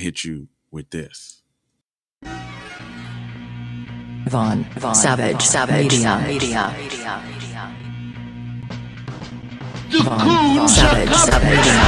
hit you with this. Von Savage Media. Von Savage Media.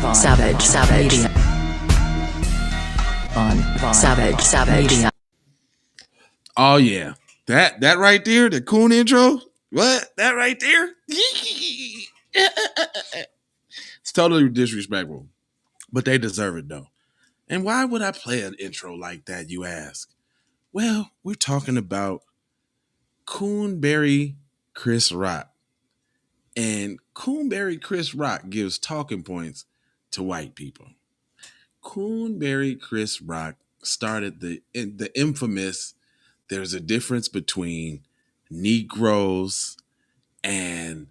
Von Savage Media. Von Savage Media. Oh yeah, that right there, the Koon intro. What? That right there? It's totally disrespectful, but they deserve it though. And why would I play an intro like that, you ask? Well, we're talking about Koonberry Chris Rock. And Koonberry Chris Rock gives talking points to white people. Koonberry Chris Rock started the infamous "there's a difference between Negroes and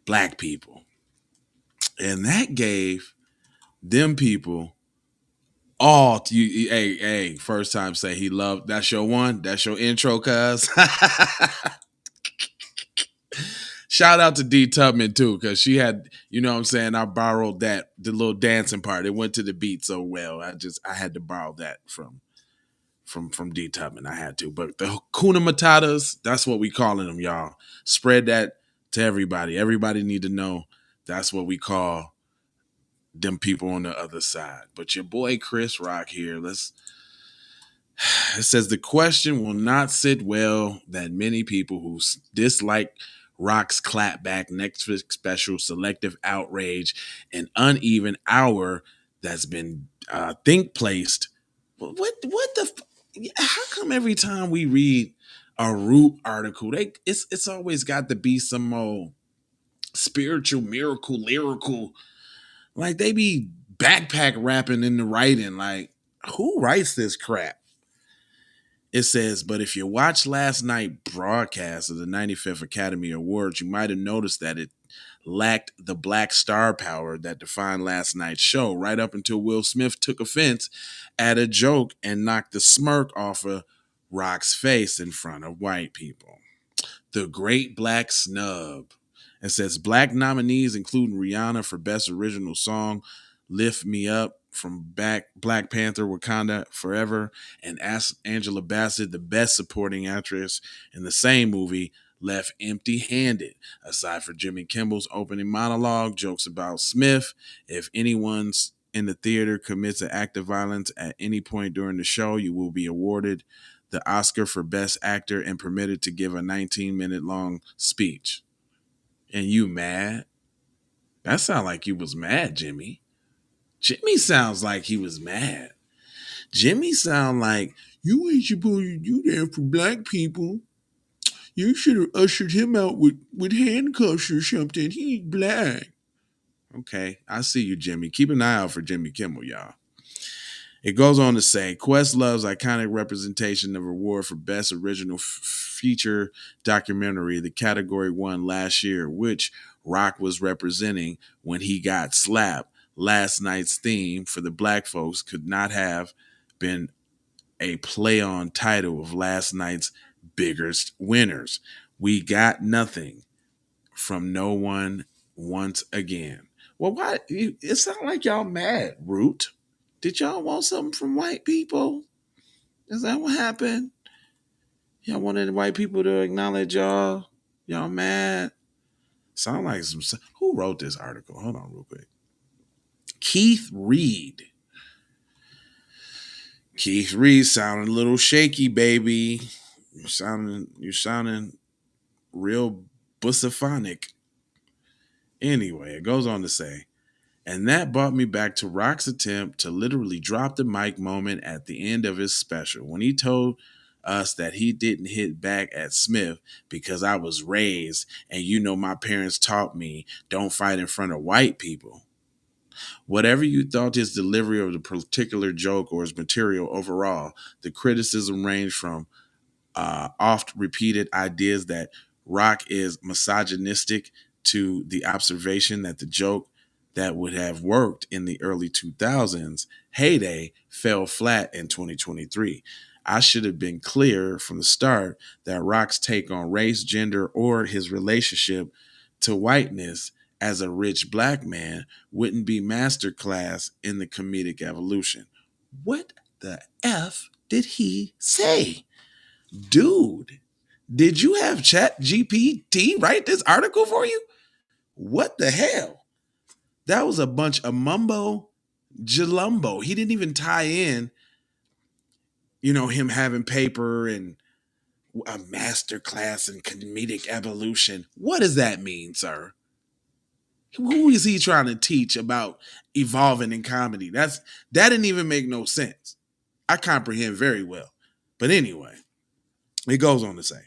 black people." And that gave them people all to you. Hey, first time say he loved, that's your one, that's your intro, cuz. Shout out to D Tubman too, because she had, you know what I'm saying, I borrowed the little dancing part. It went to the beat so well. I had to borrow that from D Tubman. I had to. But the Kuna Matatas, that's what we calling them, y'all. Spread that to everybody. Everybody need to know that's what we call them people on the other side. But your boy Chris Rock here, it says the question will not sit well that many people who dislike Rock's clapback, Netflix special, selective outrage, and uneven hour that's been thinkpieced. What the? How come every time we read a Root article, it's always got to be some old spiritual miracle, lyrical, like they be backpack rapping in the writing. Like, who writes this crap? It says, but if you watched last night's broadcast of the 95th Academy Awards, you might have noticed that it lacked the black star power that defined last night's show, right up until Will Smith took offense at a joke and knocked the smirk off of Rock's face in front of white people. The great black snub. It says black nominees, including Rihanna for Best Original Song, Lift Me Up from Black Panther Wakanda Forever, and Angela Bassett, the Best Supporting Actress in the same movie, left empty-handed. Aside from Jimmy Kimmel's opening monologue, jokes about Smith, if anyone's in the theater commits an act of violence at any point during the show, you will be awarded the Oscar for Best Actor and permitted to give a 19-minute long speech. And you mad? That sound like you was mad, Jimmy. Jimmy sounds like he was mad. Jimmy sound like, you ain't supposed to do that for black people. You should have ushered him out with handcuffs or something. He's black. Okay, I see you, Jimmy. Keep an eye out for Jimmy Kimmel, y'all. It goes on to say, Questlove's iconic representation of award for Best Original Feature Documentary, the category won last year, which Rock was representing when he got slapped. Last night's theme for the black folks could not have been a play on title of last night's biggest winners. We got nothing from no one once again. Well, why? It sounds like y'all mad, Root. Did y'all want something from white people? Is that what happened? Y'all wanted white people to acknowledge y'all? Y'all mad? Sound like some. Who wrote this article? Hold on, real quick. Keith Reed. Keith Reed sounding a little shaky, baby. You're sounding real bussiphonic. Anyway, it goes on to say, and that brought me back to Rock's attempt to literally drop the mic moment at the end of his special when he told us that he didn't hit back at Smith because I was raised and my parents taught me don't fight in front of white people. Whatever you thought his delivery of the particular joke or his material overall, the criticism ranged from oft repeated ideas that Rock is misogynistic to the observation that the joke that would have worked in the early 2000s heyday fell flat in 2023. I should have been clear from the start that Rock's take on race, gender, or his relationship to whiteness as a rich black man wouldn't be masterclass in the comedic evolution. What the F did he say? Dude, did you have Chat GPT write this article for you? What the hell? That was a bunch of mumbo jalumbo. He didn't even tie in, him having paper and a master class in comedic evolution. What does that mean, sir? Who is he trying to teach about evolving in comedy? That didn't even make no sense. I comprehend very well. But anyway, it goes on to say,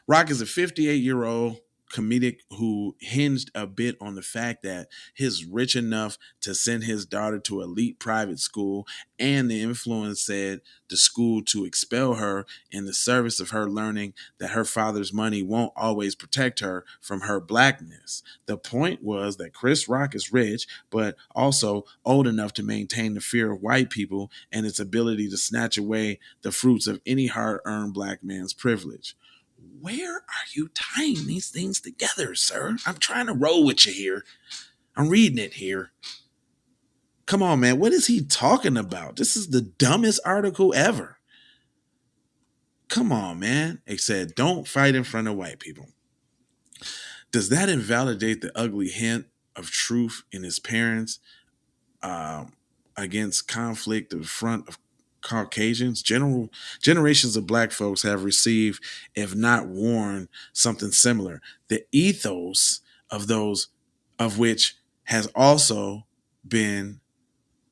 Rock is a 58-year-old comedic who hinged a bit on the fact that he's rich enough to send his daughter to elite private school, and the influence said the school to expel her in the service of her learning that her father's money won't always protect her from her blackness. The point was that Chris Rock is rich, but also old enough to maintain the fear of white people and its ability to snatch away the fruits of any hard-earned black man's privilege. Where are you tying these things together, sir? I'm trying to roll with you here. I'm reading it here. Come on, man. What is he talking about? This is the dumbest article ever. Come on, man. It said, don't fight in front of white people. Does that invalidate the ugly hint of truth in his parents against conflict in front of Caucasians? Generations of black folks have received, if not worn, something similar. The ethos of those of which has also been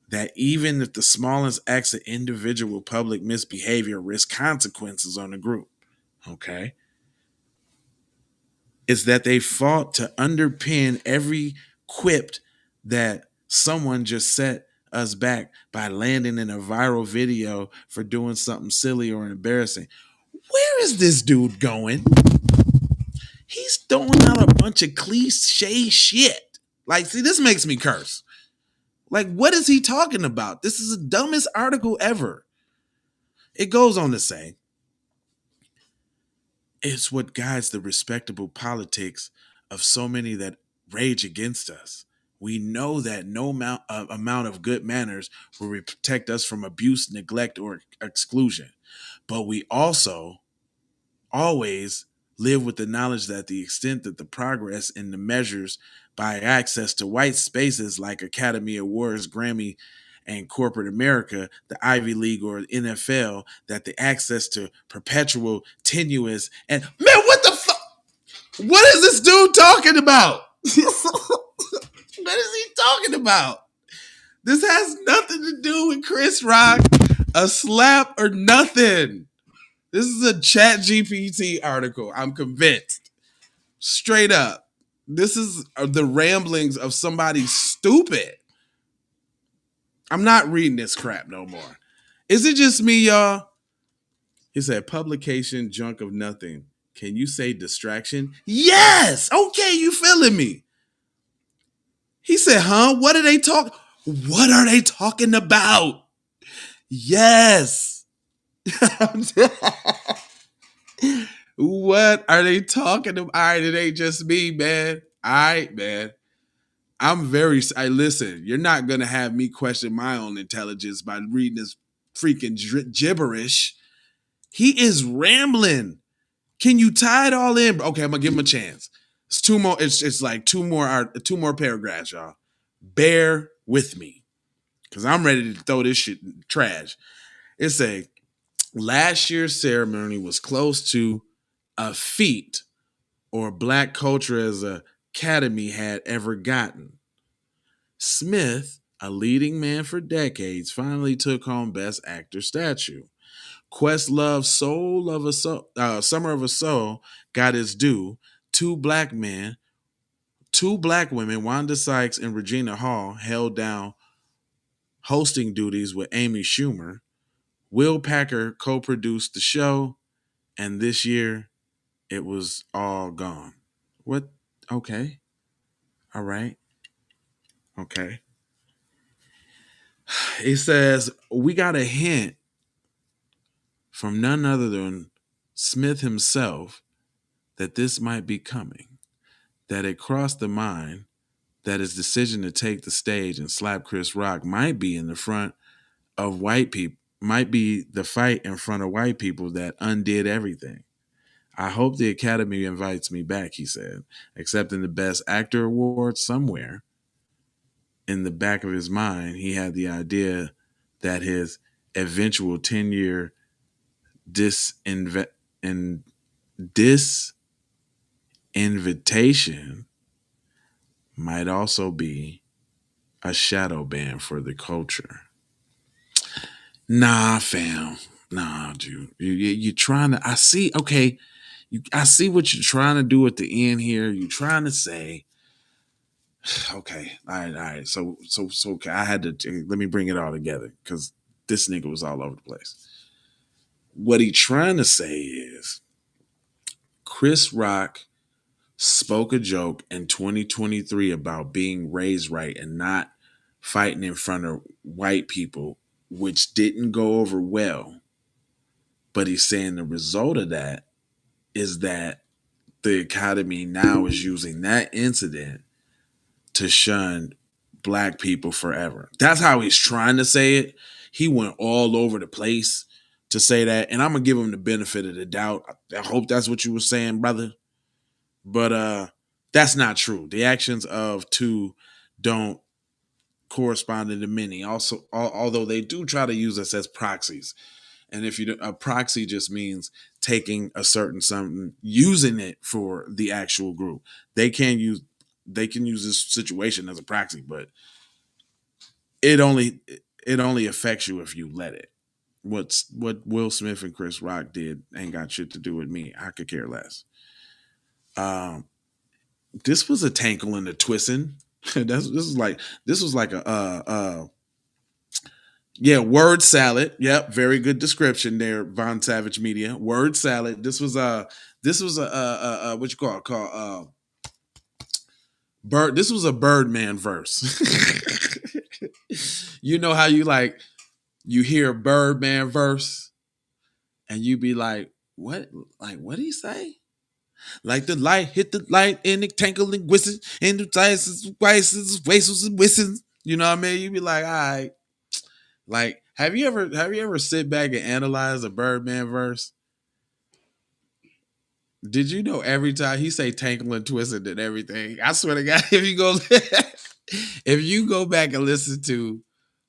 that even if the smallest acts of individual public misbehavior risk consequences on the group. Okay. It's that they fought to underpin every quip that someone just set us back by landing in a viral video for doing something silly or embarrassing. Where is this dude going? He's throwing out a bunch of cliche shit. Like, see, this makes me curse. Like, what is he talking about? This is the dumbest article ever. It goes on to say, it's what guides the respectable politics of so many that rage against us. We know that no amount of good manners will protect us from abuse, neglect, or exclusion. But we also always live with the knowledge that the extent that the progress in the measures by access to white spaces like Academy Awards, Grammy, and corporate America, the Ivy League or NFL, that the access to perpetual, tenuous, and man, what the fuck? What is this dude talking about? What is he talking about? This has nothing to do with Chris Rock, a slap, or nothing. This is a Chat GPT article. I'm convinced. Straight up. This is the ramblings of somebody stupid. I'm not reading this crap no more. Is it just me, y'all? He said, publication junk of nothing. Can you say distraction? Yes! Okay, you feeling me. He said, huh? What are they talking? What are they talking about? Yes. What are they talking about? All right, it ain't just me, man. All right, man. Listen, you're not going to have me question my own intelligence by reading this freaking gibberish. He is rambling. Can you tie it all in? Okay, I'm gonna give him a chance. It's two more. It's like two more paragraphs, y'all. Bear with me, cause I'm ready to throw this shit in the trash. It's a last year's ceremony was close to a feat or black culture as a academy had ever gotten. Smith, a leading man for decades, finally took home Best Actor statue. Questlove's Summer of a Soul got its due. Two black men, two black women, Wanda Sykes and Regina Hall, held down hosting duties with Amy Schumer. Will Packer co-produced the show, and this year it was all gone. What? Okay. All right. Okay. It says, we got a hint from none other than Smith himself that this might be coming, that it crossed the mind that his decision to take the stage and slap Chris Rock might be in the front of white people, might be the fight in front of white people that undid everything. I hope the Academy invites me back, he said, accepting the Best Actor award somewhere. In the back of his mind, he had the idea that his eventual 10-year disinvitation might also be a shadow ban for the culture. Nah, fam. Nah, dude. You're trying to, I see, okay, I see what you're trying to do at the end here. You're trying to say, okay, all right. So, okay, I had to, let me bring it all together because this nigga was all over the place. What he trying to say is Chris Rock spoke a joke in 2023 about being raised right and not fighting in front of white people, which didn't go over well. But he's saying the result of that is that the Academy now is using that incident to shun black people forever. That's how he's trying to say it. He went all over the place to say that, and I'm gonna give him the benefit of the doubt. I hope that's what you were saying, brother. But that's not true. The actions of two don't correspond to many. Also, although they do try to use us as proxies. And if you a proxy just means taking a certain something, using it for the actual group. They can use this situation as a proxy, but it only affects you if you let it. What Will Smith and Chris Rock did ain't got shit to do with me. I could care less. This was a tankle and a twisting. This was like a word salad. Yep, very good description there, Von Savage Media. Word salad. This was a what you call bird. This was a Birdman verse. You know how you hear a Birdman verse and you be like, what? Like, what did he say? Like the light hit the light and it tangled and whistled and the waistles and whistles. You know what I mean? You be like, all right. Like, have you ever sit back and analyze a Birdman verse? Did you know every time he say tangle and twisted and everything? I swear to God, if you go back and listen to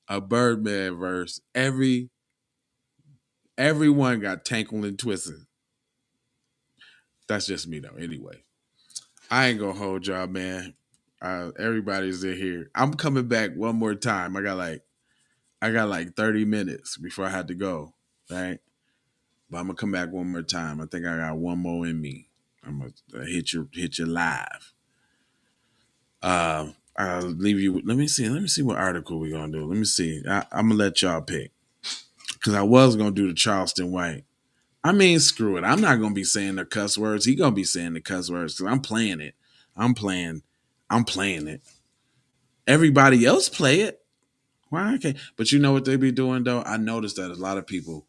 a Birdman verse, everyone got tangled and twisted. That's just me though. Anyway, I ain't gonna hold y'all, man. Everybody's in here. I'm coming back one more time. I got like 30 minutes before I had to go, right? But I'm gonna come back one more time. I think I got one more in me. I'm gonna hit you live. I'll leave you. Let me see what article we're gonna do. Let me see. I'm gonna let y'all pick because I was gonna do the Charleston White. I mean, screw it. I'm not gonna be saying the cuss words. He gonna be saying the cuss words because I'm playing it. I'm playing it. Everybody else play it. Why? Okay. But you know what they be doing though? I noticed that a lot of people,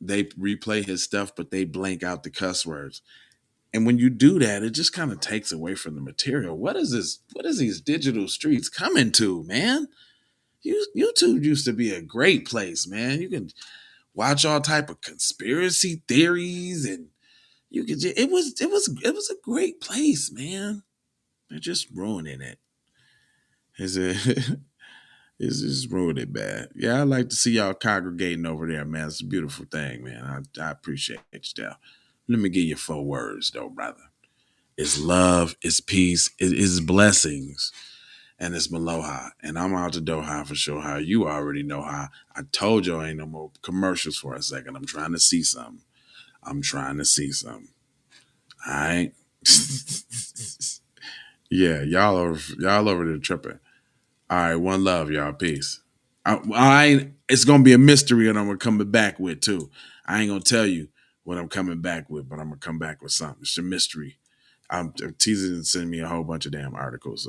they replay his stuff, but they blank out the cuss words. And when you do that, it just kind of takes away from the material. What is this? What is these digital streets coming to, man? YouTube used to be a great place, man. You can watch all type of conspiracy theories, and you could just, it was a great place, man. They're just ruining it. Is it? It's just ruining it bad. Yeah, I like to see y'all congregating over there, man. It's a beautiful thing, man. I appreciate you, Dale. Let me give you 4 words, though, brother. It's love, it's peace, it is blessings, and it's Maloha. And I'm out to Doha for sure. How you already know how. I told you ain't no more commercials for a second. I'm trying to see something. All right. Yeah, y'all over there tripping. All right, one love, y'all. Peace. It's gonna be a mystery, and I'm gonna come back with too. I ain't gonna tell you what I'm coming back with, but I'm gonna come back with something. It's a mystery. I'm teasing and sending me a whole bunch of damn articles. So